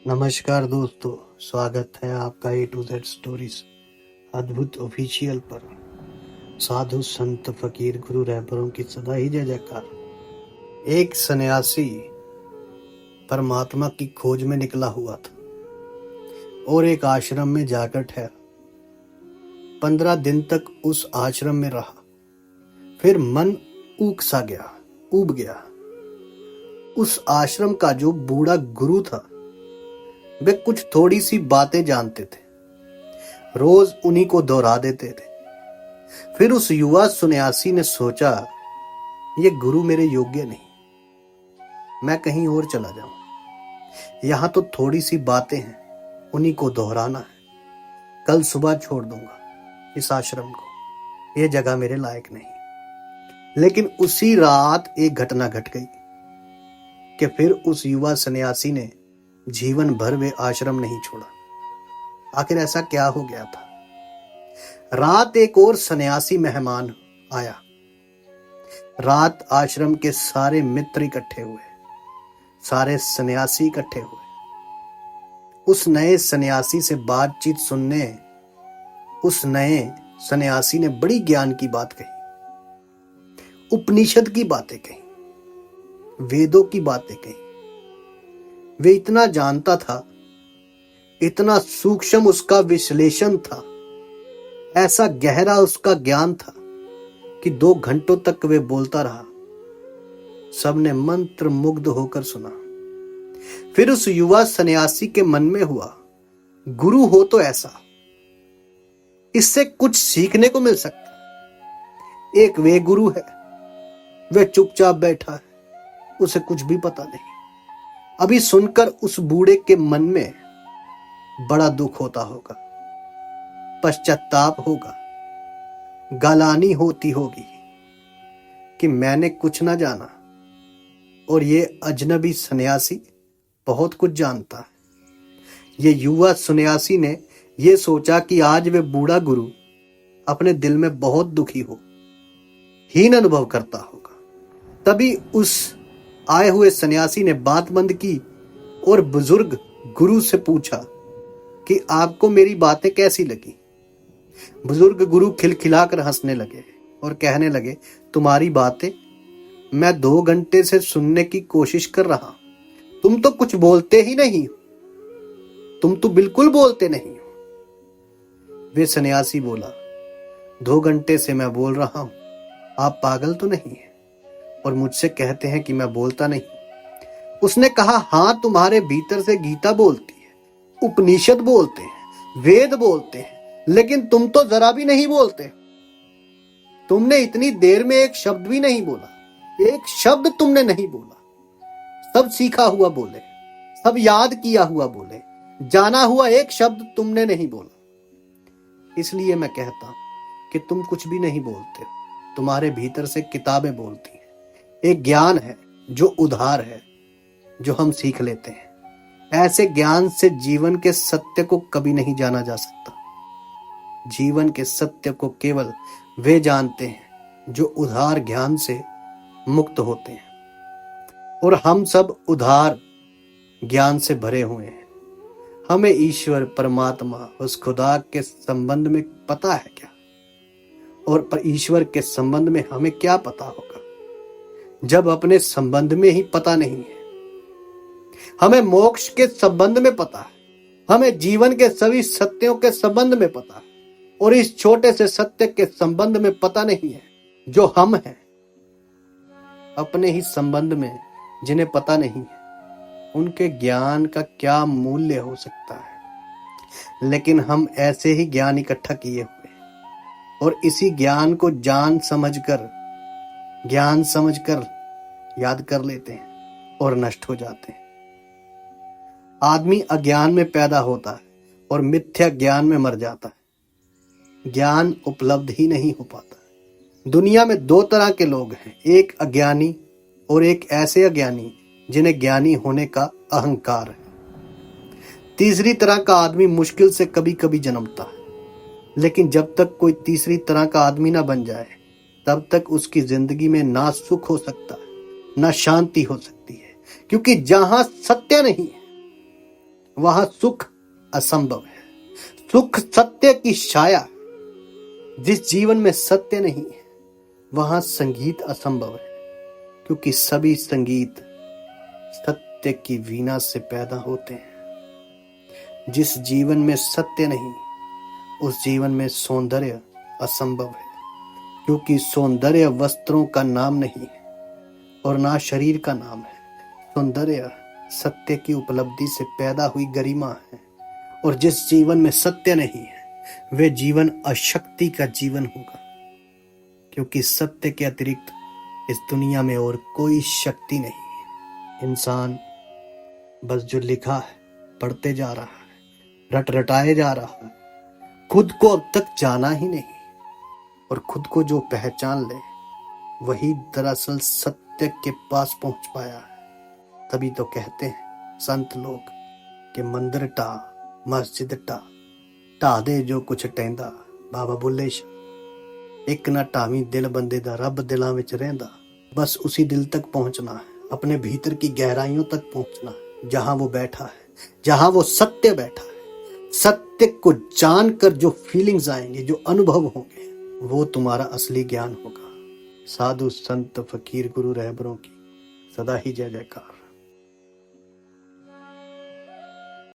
नमस्कार दोस्तों, स्वागत है आपका A to Z स्टोरीज अद्भुत ऑफिशियल पर। साधु संत फकीर गुरु रहबरों की सदा ही जय जयकार। एक सन्यासी परमात्मा की खोज में निकला हुआ था और एक आश्रम में जाकर ठहरा। 15 दिन तक उस आश्रम में रहा। फिर मन ऊब गया। उस आश्रम का जो बूढ़ा गुरु था वे कुछ थोड़ी सी बातें जानते थे, रोज उन्हीं को दोहरा देते थे। फिर उस युवा सन्यासी ने सोचा, ये गुरु मेरे योग्य नहीं, मैं कहीं और चला जाऊं। यहां तो थोड़ी सी बातें हैं, उन्हीं को दोहराना है। कल सुबह छोड़ दूंगा इस आश्रम को, ये जगह मेरे लायक नहीं। लेकिन उसी रात एक घटना घट गई कि फिर उस युवा सन्यासी ने जीवन भर वे आश्रम नहीं छोड़ा। आखिर ऐसा क्या हो गया था? रात एक और सन्यासी मेहमान आया। रात आश्रम के सारे मित्र इकट्ठे हुए, सारे सन्यासी इकट्ठे हुए। उस नए सन्यासी से बातचीत सुनने उस नए सन्यासी ने बड़ी ज्ञान की बात कही, उपनिषद की बातें कही, वेदों की बातें कही। वे इतना जानता था, इतना सूक्ष्म उसका विश्लेषण था, ऐसा गहरा उसका ज्ञान था कि 2 घंटों तक वे बोलता रहा। सबने मंत्र मुग्ध होकर सुना। फिर उस युवा सन्यासी के मन में हुआ, गुरु हो तो ऐसा, इससे कुछ सीखने को मिल सकता। एक वे गुरु है, वे चुपचाप बैठा है, उसे कुछ भी पता नहीं। अभी सुनकर उस बूढ़े के मन में बड़ा दुख होता होगा, पश्चाताप होगा, गालानी होती होगी कि मैंने कुछ ना जाना और ये अजनबी सन्यासी बहुत कुछ जानता है। ये युवा सन्यासी ने ये सोचा कि आज वे बूढ़ा गुरु अपने दिल में बहुत दुखी हो, हीन अनुभव करता होगा। तभी उस आए हुए सन्यासी ने बात बंद की और बुजुर्ग गुरु से पूछा कि आपको मेरी बातें कैसी लगी। बुजुर्ग गुरु खिलखिलाकर हंसने लगे और कहने लगे, तुम्हारी बातें मैं 2 घंटे से सुनने की कोशिश कर रहा हूं। तुम तो कुछ बोलते ही नहीं हो, तुम तो बिल्कुल बोलते नहीं हो। वे सन्यासी बोला, 2 घंटे से मैं बोल रहा हूं, आप पागल तो नहीं है और मुझसे कहते हैं कि मैं बोलता नहीं। उसने कहा, हां, तुम्हारे भीतर से गीता बोलती है, उपनिषद बोलते हैं, वेद बोलते हैं, लेकिन तुम तो जरा भी नहीं बोलते। तुमने इतनी देर में एक शब्द भी नहीं बोला, एक शब्द तुमने नहीं बोला। सब सीखा हुआ बोले, सब याद किया हुआ बोले, जाना हुआ एक शब्द तुमने नहीं बोला। इसलिए मैं कहता हूं कि तुम कुछ भी नहीं बोलते, तुम्हारे भीतर से किताबें बोलती हैं। एक ज्ञान है जो उधार है, जो हम सीख लेते हैं। ऐसे ज्ञान से जीवन के सत्य को कभी नहीं जाना जा सकता। जीवन के सत्य को केवल वे जानते हैं जो उधार ज्ञान से मुक्त होते हैं। और हम सब उधार ज्ञान से भरे हुए हैं। हमें ईश्वर परमात्मा उस खुदा के संबंध में पता है क्या? और पर ईश्वर के संबंध में हमें क्या पता होगा जब अपने संबंध में ही पता नहीं है। हमें मोक्ष के संबंध में पता है, हमें जीवन के सभी सत्यों के संबंध में पता है, और इस छोटे से सत्य के संबंध में पता नहीं है जो हम हैं। अपने ही संबंध में जिन्हें पता नहीं है, उनके ज्ञान का क्या मूल्य हो सकता है। लेकिन हम ऐसे ही ज्ञान इकट्ठा किए हुए और इसी ज्ञान को ज्ञान समझकर याद कर लेते हैं और नष्ट हो जाते हैं। आदमी अज्ञान में पैदा होता है और मिथ्या ज्ञान में मर जाता है। ज्ञान उपलब्ध ही नहीं हो पाता। दुनिया में 2 तरह के लोग हैं, एक अज्ञानी और एक ऐसे अज्ञानी जिन्हें ज्ञानी होने का अहंकार है। तीसरी तरह का आदमी मुश्किल से कभी कभी जन्मता है, लेकिन जब तक कोई तीसरी तरह का आदमी ना बन जाए तब तक उसकी जिंदगी में ना सुख हो सकता है, ना शांति हो सकती है। क्योंकि जहां सत्य नहीं है वहां सुख असंभव है। सुख सत्य की छाया। जिस जीवन में सत्य नहीं है वहां संगीत असंभव है, क्योंकि सभी संगीत सत्य की वीणा से पैदा होते हैं। जिस जीवन में सत्य नहीं उस जीवन में सौंदर्य असंभव है, क्योंकि सौंदर्य वस्त्रों का नाम नहीं है और ना शरीर का नाम है। सौंदर्य सत्य की उपलब्धि से पैदा हुई गरिमा है। और जिस जीवन में सत्य नहीं है वह जीवन अशक्ति का जीवन होगा, क्योंकि सत्य के अतिरिक्त इस दुनिया में और कोई शक्ति नहीं है। इंसान बस जो लिखा है पढ़ते जा रहा है, रट रटाए जा रहा है, खुद को अब तक जाना ही नहीं। और खुद को जो पहचान ले वही दरअसल सत्य के पास पहुंच पाया है। तभी तो कहते हैं संत लोग कि मंदिर टा मस्जिद टा दे जो कुछ टहंदा। बाबा बुल्ले शाह। एक ना टावी दिल बंदे दा रब दिलां विच रहिंदा। बस उसी दिल तक पहुंचना है, अपने भीतर की गहराइयों तक पहुंचना है, जहां वो बैठा है, जहां वो सत्य बैठा है। सत्य को जानकर जो फीलिंग्स आएंगे, जो अनुभव होंगे, वो तुम्हारा असली ज्ञान होगा। साधु संत फकीर गुरु रहबरों की सदा ही जय जयकार।